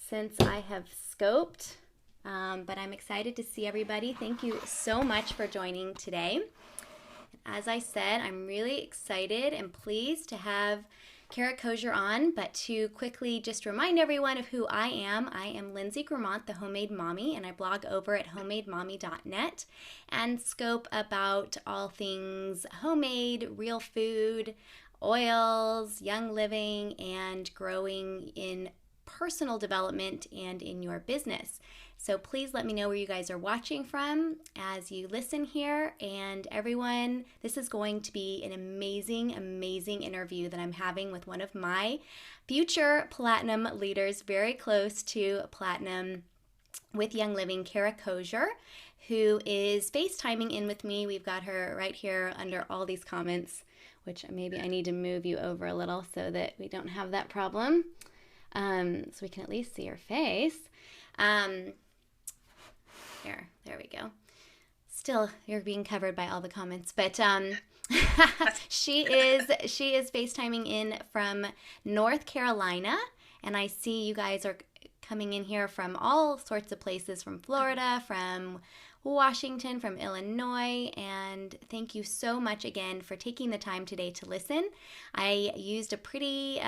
since I have scoped, but I'm excited to see everybody. Thank you so much for joining today. As I said, I'm really excited and pleased to have Kara Cozier on, but to quickly just remind everyone of who I am Lindsay Gramont, the Homemade Mommy, and I blog over at homemademommy.net and scope about all things homemade, real food, oils, young living, and growing in personal development and in your business. So please let me know where you guys are watching from as you listen here. And everyone, this is going to be an amazing, amazing interview that I'm having with one of my future platinum leaders, very close to platinum with Young Living, Kara Cozier, who is FaceTiming in with me. We've got her right here under all these comments, which maybe I need to move you over a little so that we don't have that problem. So we can at least see her face. There we go. Still, you're being covered by all the comments, but she is FaceTiming in from North Carolina, and I see you guys are coming in here from all sorts of places, from Florida, from Washington, from Illinois, and thank you so much again for taking the time today to listen. I used a pretty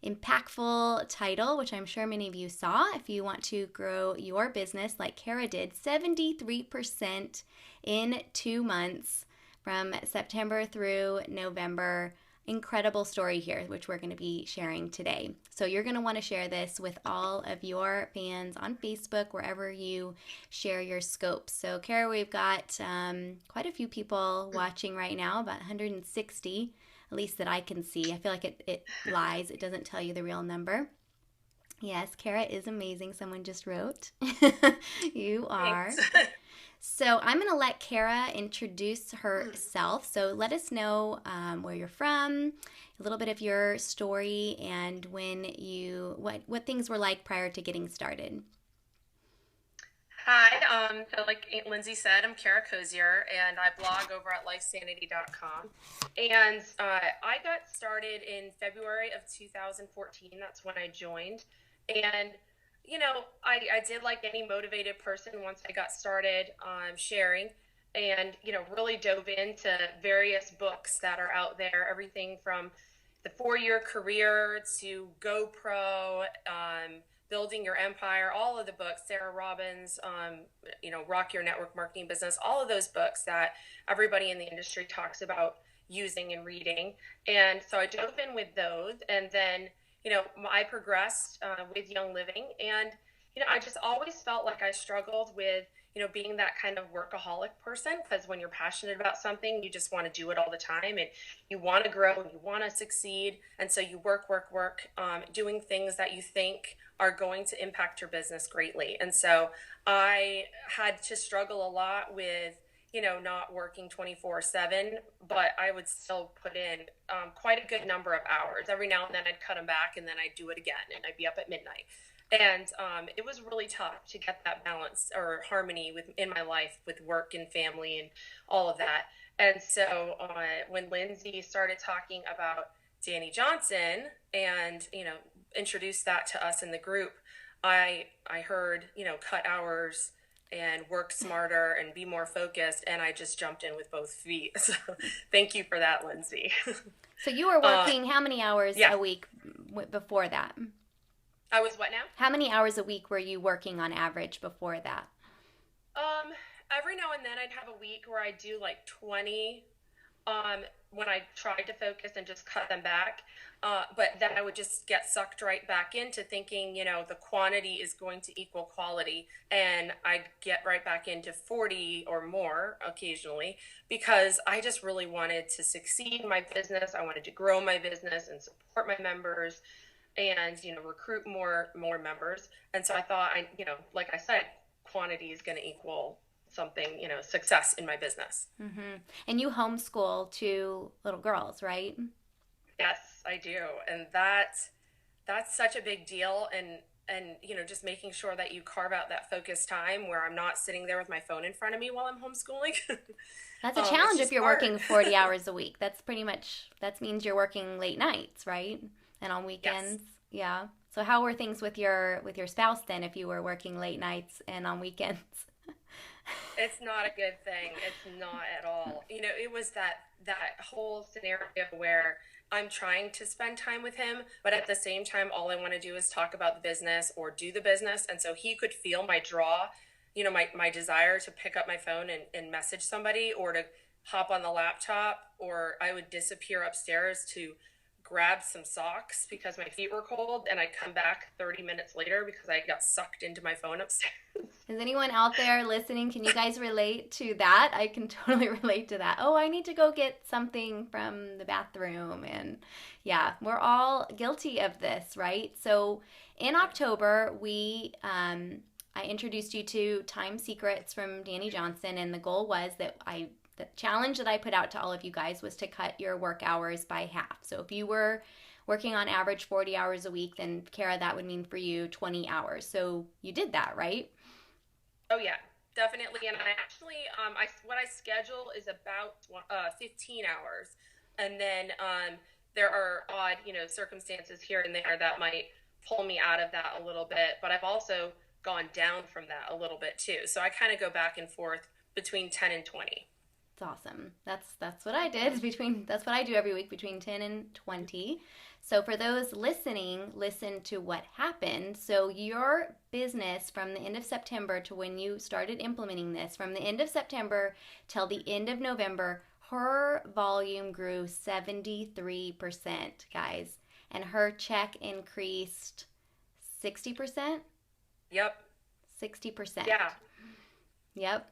impactful title, which I'm sure many of you saw. If you want to grow your business like Kara did, 73% in 2 months from September through November. Incredible story here, which we're going to be sharing today. So you're going to want to share this with all of your fans on Facebook, wherever you share your scopes. So Kara, we've got quite a few people watching right now, about 160, at least that I can see. I feel like it lies. It doesn't tell you the real number. Yes, Kara is amazing. Someone just wrote. You are. Thanks. So I'm going to let Kara introduce herself. So let us know where you're from, a little bit of your story, and what things were like prior to getting started. Hi, so like Lindsay said, I'm Kara Cozier, and I blog over at lifesanity.com. And I got started in February of 2014. That's when I joined. And, I did like any motivated person once I got started sharing and, really dove into various books that are out there, everything from the 4-year career to GoPro, Building Your Empire, all of the books, Sarah Robbins, Rock Your Network Marketing Business, all of those books that everybody in the industry talks about using and reading. And so I dove in with those, and then, I progressed with Young Living, and, I just always felt like I struggled with, being that kind of workaholic person, because when you're passionate about something, you just want to do it all the time, and you want to grow and you want to succeed. And so you work, doing things that you think are going to impact your business greatly. And so I had to struggle a lot with, not working 24/7, but I would still put in quite a good number of hours. Every now and then I'd cut them back, and then I'd do it again, and I'd be up at midnight. And it was really tough to get that balance or harmony in my life with work and family and all of that. And so when Lindsay started talking about Danny Johnson and, introduced that to us in the group, I heard, cut hours and work smarter and be more focused. And I just jumped in with both feet. So thank you for that, Lindsay. So you were working how many hours a week before that? I was what now? How many hours a week were you working on average before that? Every now and then I'd have a week where I do like 20 when I tried to focus and just cut them back. But then I would just get sucked right back into thinking, the quantity is going to equal quality. And I'd get right back into 40 or more occasionally, because I just really wanted to succeed in my business. I wanted to grow my business and support my members and, recruit more members. And so I thought, like I said, quantity is going to equal something, success in my business. Mm-hmm. And you homeschool 2 little girls, right? Yes, I do. And that's such a big deal. And, just making sure that you carve out that focused time where I'm not sitting there with my phone in front of me while I'm homeschooling. That's a challenge if you're working 40 hours a week. That means you're working late nights, right? And on weekends. Yes. Yeah. So how were things with your spouse then if you were working late nights and on weekends? It's not a good thing. It's not at all. You know, it was that whole scenario where I'm trying to spend time with him, but at the same time, all I want to do is talk about the business or do the business. And so he could feel my draw, you know, my desire to pick up my phone and message somebody or to hop on the laptop, or I would disappear upstairs to grab some socks because my feet were cold, and I'd come back 30 minutes later because I got sucked into my phone upstairs. Is anyone out there listening? Can you guys relate to that? I can totally relate to that. Oh, I need to go get something from the bathroom. And yeah, we're all guilty of this, right? So in October, I introduced you to Time Secrets from Danny Johnson, and the goal was the challenge that I put out to all of you guys was to cut your work hours by half. So if you were working on average 40 hours a week, then Kara, that would mean for you 20 hours. So you did that, right? Oh yeah, definitely. And I actually, what I schedule is about 15 hours, and then there are odd, you know, circumstances here and there that might pull me out of that a little bit. But I've also gone down from that a little bit too. So I kind of go back and forth between 10 and 20. It's awesome. That's what I did. That's what I do every week between 10 and 20. So for those listening, listen to what happened. So your business from the end of September to when you started implementing this, from the end of September till the end of November, her volume grew 73%, guys. And her check increased 60%? Yep. 60%. Yeah. Yep.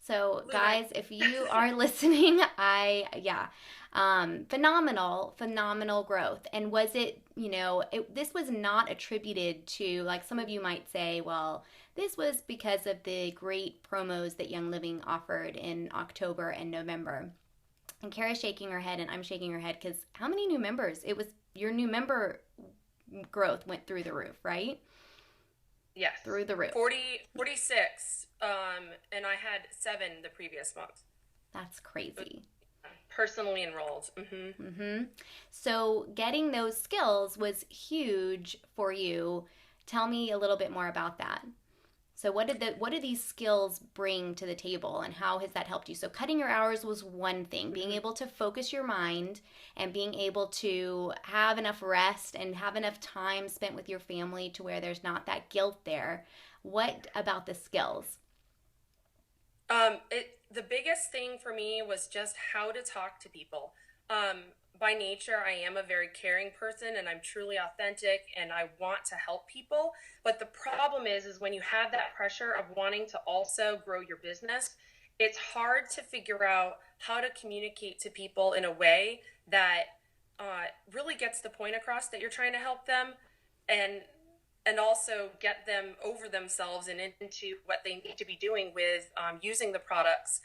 So guys, if you are listening, phenomenal growth. And was it, you know, this was not attributed to, like some of you might say, well, this was because of the great promos that Young Living offered in October and November. And Kara's shaking her head and I'm shaking her head because how many new members? It was your new member growth went through the roof, right? Yes. Through the roof. 46. And I had 7 the previous month. That's crazy. Personally enrolled. Mm-hmm. Mm-hmm. So getting those skills was huge for you. Tell me a little bit more about that. So what do these skills bring to the table and how has that helped you? So cutting your hours was one thing, being able to focus your mind and being able to have enough rest and have enough time spent with your family to where there's not that guilt there. What about the skills? The biggest thing for me was just how to talk to people. By nature, I am a very caring person and I'm truly authentic and I want to help people. But the problem is when you have that pressure of wanting to also grow your business, it's hard to figure out how to communicate to people in a way that really gets the point across that you're trying to help them and also get them over themselves and into what they need to be doing with using the products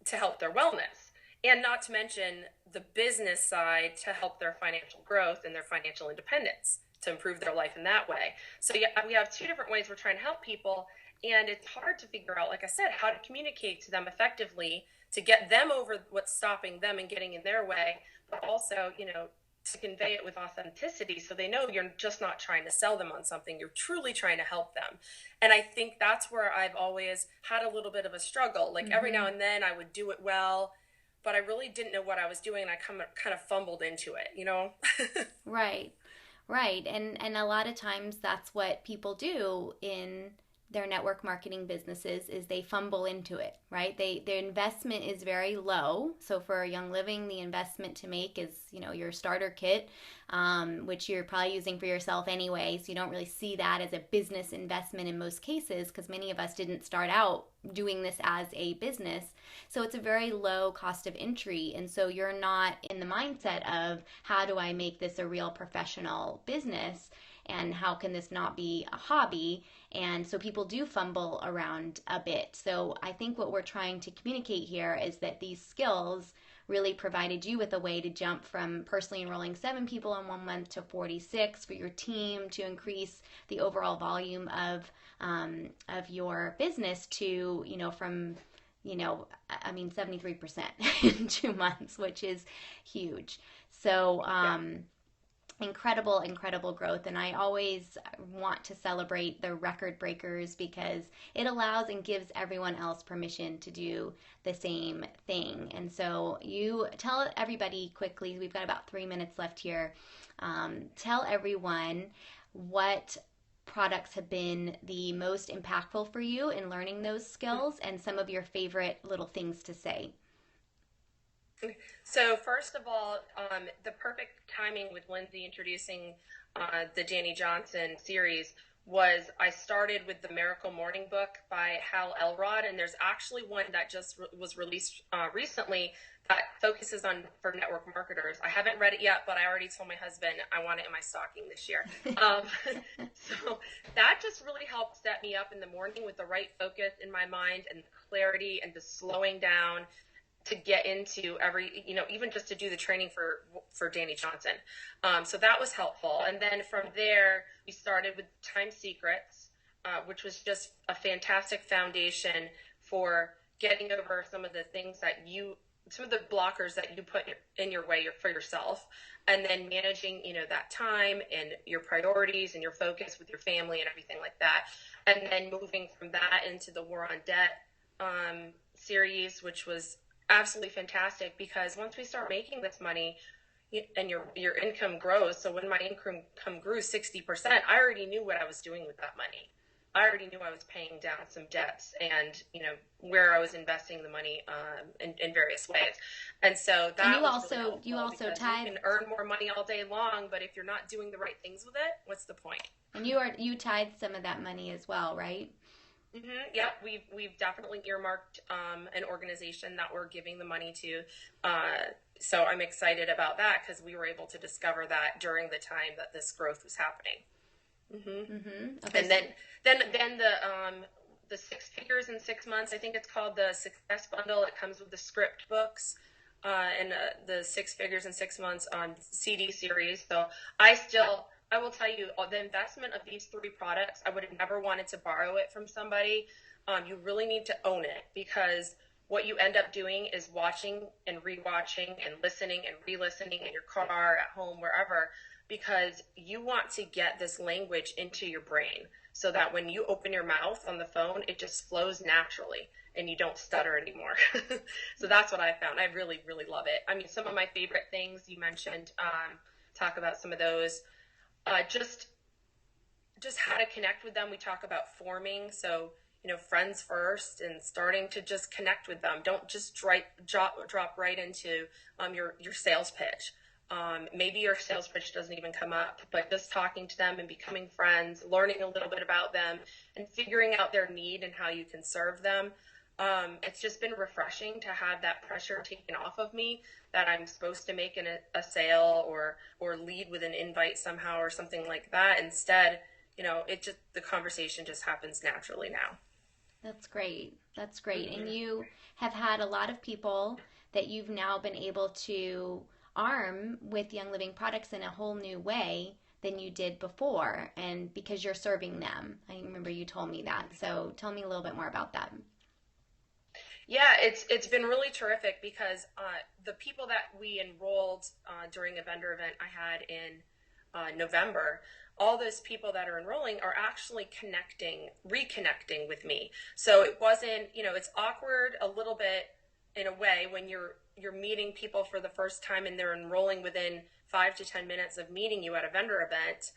to help their wellness. And not to mention the business side to help their financial growth and their financial independence to improve their life in that way. So yeah, we have 2 different ways we're trying to help people. And it's hard to figure out, like I said, how to communicate to them effectively to get them over what's stopping them and getting in their way, but also, you know, to convey it with authenticity so they know you're just not trying to sell them on something, you're truly trying to help them. And I think that's where I've always had a little bit of a struggle. Like every now and then I would do it well, but I really didn't know what I was doing and I kind of fumbled into it, you know? Right. And a lot of times that's what people do in their network marketing businesses is they fumble into it, right? Their investment is very low. So for Young Living, the investment to make is, you know, your starter kit, which you're probably using for yourself anyway. So you don't really see that as a business investment in most cases because many of us didn't start out doing this as a business. So it's a very low cost of entry. And so you're not in the mindset of how do I make this a real professional business? And how can this not be a hobby? And so people do fumble around a bit. So I think what we're trying to communicate here is that these skills really provided you with a way to jump from personally enrolling 7 people in 1 month to 46 for your team to increase the overall volume of your business to, you know, from, you know, I mean, 73% in 2 months, which is huge. So, incredible growth. And I always want to celebrate the record breakers because it allows and gives everyone else permission to do the same thing. And so you tell everybody quickly, we've got about 3 minutes left here. Tell everyone what products have been the most impactful for you in learning those skills and some of your favorite little things to say. So first of all, the perfect timing with Lindsay introducing the Danny Johnson series was I started with the Miracle Morning book by Hal Elrod, and there's actually one that just was released recently that focuses on for network marketers. I haven't read it yet, but I already told my husband I want it in my stocking this year. So that just really helped set me up in the morning with the right focus in my mind and clarity and just slowing down to get into even just to do the training for Danny Johnson. So that was helpful. And then from there, we started with Time Secrets, which was just a fantastic foundation for getting over some of the things some of the blockers that you put in your way for yourself, and then managing, that time and your priorities and your focus with your family and everything like that. And then moving from that into the War on Debt series, which was absolutely fantastic because once we start making this money and your income grows, so when my income grew 60%, I already knew what I was doing with that money. I already knew I was paying down some debts and where I was investing the money in various ways. And so that and you also tied. You can earn more money all day long, but if you're not doing the right things with it, what's the point? And you tied some of that money as well, right? Mm-hmm. Yeah, we've definitely earmarked an organization that we're giving the money to. So I'm excited about that because we were able to discover that during the time that this growth was happening. Mm-hmm. Mm-hmm. Okay. And then the 6 figures in 6 months. I think it's called the Success Bundle. It comes with the script books and the 6 figures in 6 months CD series. So I will tell you, the investment of these 3 products, I would have never wanted to borrow it from somebody. You really need to own it because what you end up doing is watching and rewatching and listening and re-listening in your car, at home, wherever, because you want to get this language into your brain so that when you open your mouth on the phone, it just flows naturally and you don't stutter anymore. So that's what I found. I really, really love it. I mean, some of my favorite things you mentioned, talk about some of those. Just how to connect with them. We talk about forming, so friends first, and starting to just connect with them. Don't just drop right into your sales pitch. Maybe your sales pitch doesn't even come up, but just talking to them and becoming friends, learning a little bit about them, and figuring out their need and how you can serve them. It's just been refreshing to have that pressure taken off of me that I'm supposed to make a sale or lead with an invite somehow or something like that. Instead, the conversation just happens naturally now. That's great. That's great. Mm-hmm. And you have had a lot of people that you've now been able to arm with Young Living products in a whole new way than you did before, and because you're serving them. I remember you told me that. So tell me a little bit more about that. Yeah, it's been really terrific because the people that we enrolled during a vendor event I had in November, all those people that are enrolling are actually reconnecting with me. So it wasn't, it's awkward a little bit in a way when you're meeting people for the first time and they're enrolling within 5 to 10 minutes of meeting you at a vendor event.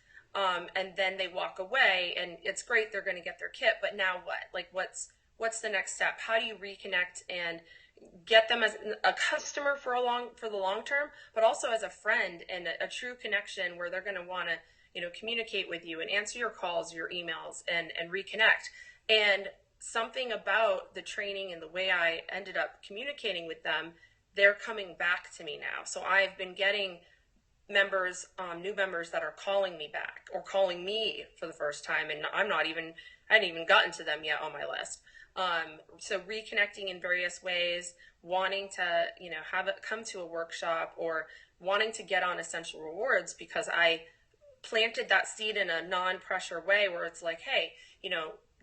And then they walk away, and it's great, they're going to get their kit, but now what? Like, what's the next step? How do you reconnect and get them as a customer for the long term, but also as a friend and a true connection where they're going to want to, communicate with you and answer your calls, your emails, and reconnect. And something about the training and the way I ended up communicating with them, they're coming back to me now. So I've been getting new members that are calling me back or calling me for the first time, and I hadn't even gotten to them yet on my list. So reconnecting in various ways, wanting to, have it come to a workshop or wanting to get on Essential Rewards because I planted that seed in a non-pressure way where it's like, hey,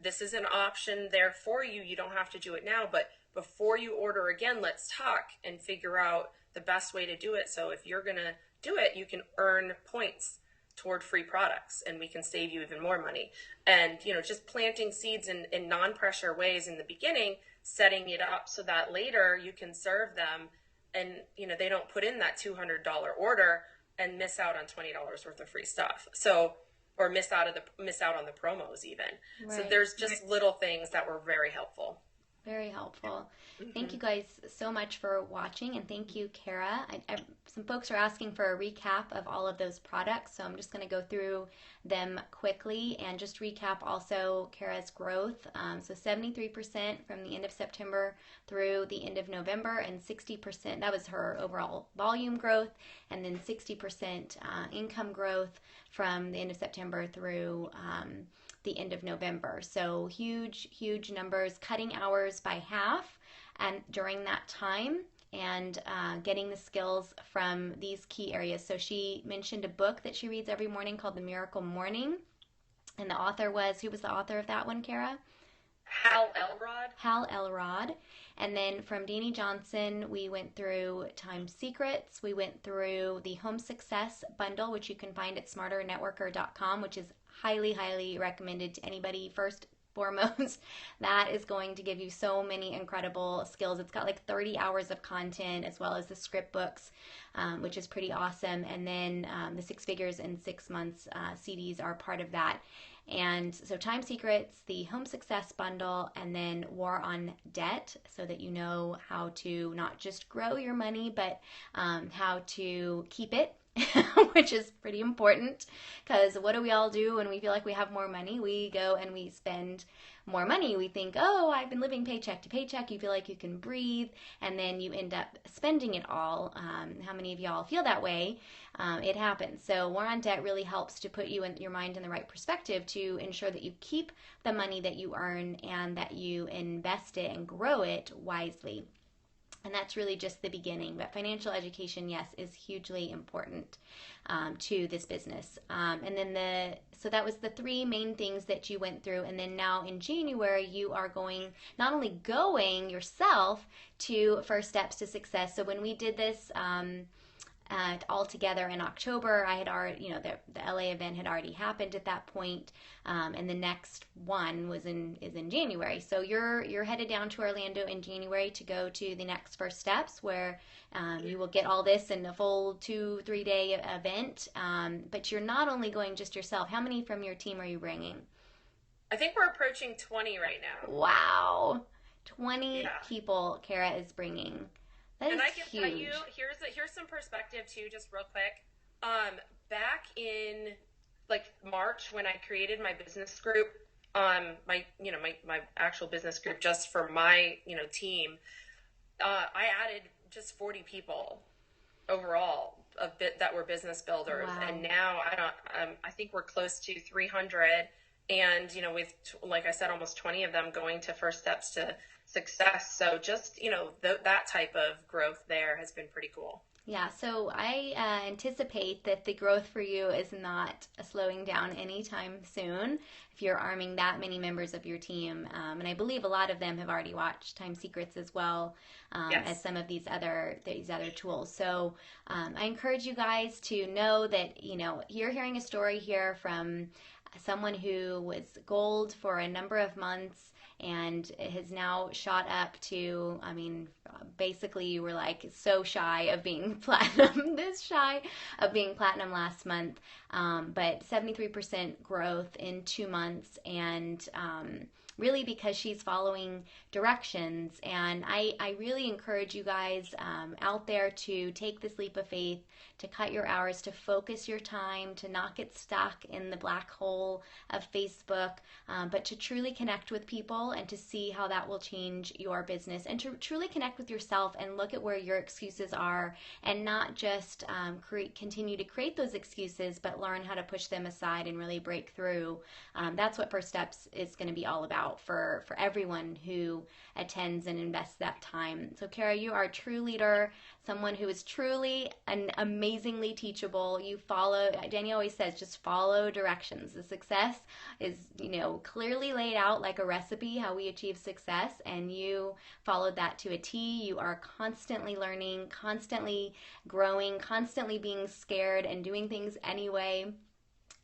this is an option there for you. You don't have to do it now, but before you order again, let's talk and figure out the best way to do it. So if you're going to do it, you can earn points toward free products, and we can save you even more money. And, just planting seeds in non-pressure ways in the beginning, setting it up so that later you can serve them, and, they don't put in that $200 order and miss out on $20 worth of free stuff. So, or miss out on the promos even. Right. So there's just little things that were very helpful. Very helpful. Thank you guys so much for watching, and thank you, Kara. Some folks are asking for a recap of all of those products, so I'm just going to go through them quickly and just recap also Kara's growth. So 73% from the end of September through the end of November, and 60%, that was her overall volume growth, and then 60% income growth from the end of September through the end of November. So huge numbers, cutting hours by half and during that time, and getting the skills from these key areas. So she mentioned a book that she reads every morning called The Miracle Morning, and the author who was the author of that one, Kara? Hal Elrod. Hal Elrod. And then from Deanie Johnson, we went through Time Secrets. We went through the Home Success Bundle, which you can find at smarternetworker.com, which is highly recommended to anybody. First foremost, that is going to give you so many incredible skills. It's got like 30 hours of content, as well as the script books, which is pretty awesome. And then the 6 Figures in 6 Months CDs are part of that. And so Time Secrets, the Home Success Bundle, and then War on Debt, so that you know how to not just grow your money, but how to keep it, which is pretty important, because what do we all do when we feel like we have more money? We go and we spend more money. We think, oh, I've been living paycheck to paycheck. You feel like you can breathe, and then you end up spending it all. How many of y'all feel that way? It happens. So War on Debt really helps to put you and your mind in the right perspective to ensure that you keep the money that you earn and that you invest it and grow it wisely. And that's really just the beginning. But financial education, yes, is hugely important to this business. And then so that was the 3 main things that you went through. And then now in January, you are not only going yourself to First Steps to Success. So when we did this all together in October, I had already, the LA event had already happened at that point, and the next one is in January. So you're headed down to Orlando in January to go to the next First Steps, where you will get all this in a full 2-3 day event. But you're not only going just yourself. How many from your team are you bringing? I think we're approaching 20 right now. Wow, 20 people Kara is bringing. That is huge. Tell you, here's some perspective too, just real quick. Back in like March, when I created my business group, my actual business group just for my team, I added just 40 people overall that were business builders. Wow. And now I think we're close to 300, and with, like I said, almost 20 of them going to First Steps to Success. So just that type of growth there has been pretty cool. Yeah, so I anticipate that the growth for you is not slowing down anytime soon if you're arming that many members of your team. And I believe a lot of them have already watched Time Secrets as well, as some of these other tools. So I encourage you guys to know that, you're hearing a story here from someone who was gold for a number of months and has now shot up to, basically you were like so shy of being platinum, this shy of being platinum last month, but 73% growth in 2 months, and really because she's following directions. And I really encourage you guys out there to take this leap of faith, to cut your hours, to focus your time, to not get stuck in the black hole of Facebook, but to truly connect with people and to see how that will change your business, and to truly connect with yourself and look at where your excuses are, and not just continue to create those excuses, but learn how to push them aside and really break through. That's what First Steps is going to be all about. out for everyone who attends and invests that time. So Kara, you are a true leader, someone who is truly and amazingly teachable. You follow, Danny always says, just follow directions. The success is, clearly laid out like a recipe, how we achieve success, and you followed that to a T. You are constantly learning, constantly growing, constantly being scared and doing things anyway,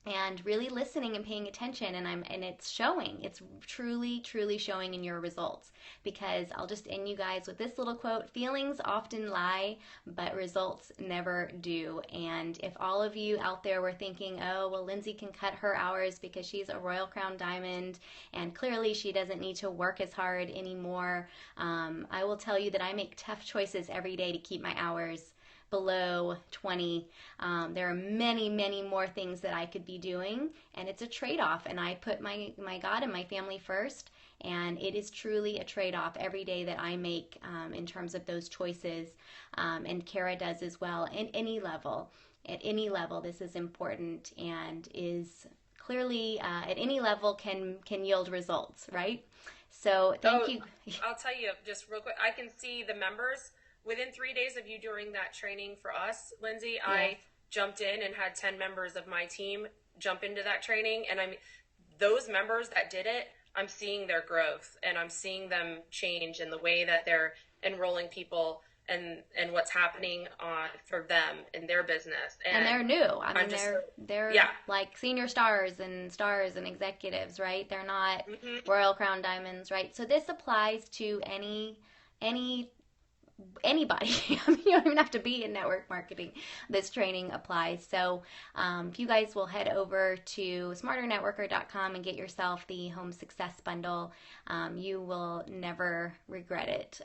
and really listening and paying attention, and it's showing. It's truly showing in your results, because I'll just end you guys with this little quote: feelings often lie, but results never do. And if all of you out there were thinking, oh well, Lindsay can cut her hours because she's a Royal Crown Diamond and clearly she doesn't need to work as hard anymore, I will tell you that I make tough choices every day to keep my hours below 20. There are many more things that I could be doing, and it's a trade-off, and I put my God and my family first, and it is truly a trade-off every day that I make in terms of those choices, and Kara does as well. At any level, this is important, and is clearly at any level can yield results, right? So thank you. I'll tell you just real quick, I can see the members within 3 days of you doing that training for us, Lindsay. Yes. I jumped in and had 10 members of my team jump into that training. And those members that did it, I'm seeing their growth, and I'm seeing them change in the way that they're enrolling people and what's happening for them in their business. And they're new. They're yeah, like senior stars and executives, right? They're not Royal Crown Diamonds, right? So this applies to anybody. I mean, you don't even have to be in network marketing. This training applies. So if you guys will head over to smarternetworker.com and get yourself the Home Success Bundle, you will never regret it.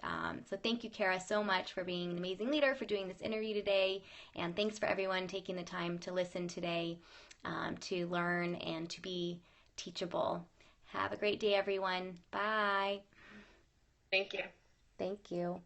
So thank you, Kara, so much for being an amazing leader, for doing this interview today, and thanks for everyone taking the time to listen today, to learn and to be teachable. Have a great day, everyone. Bye. Thank you. Thank you.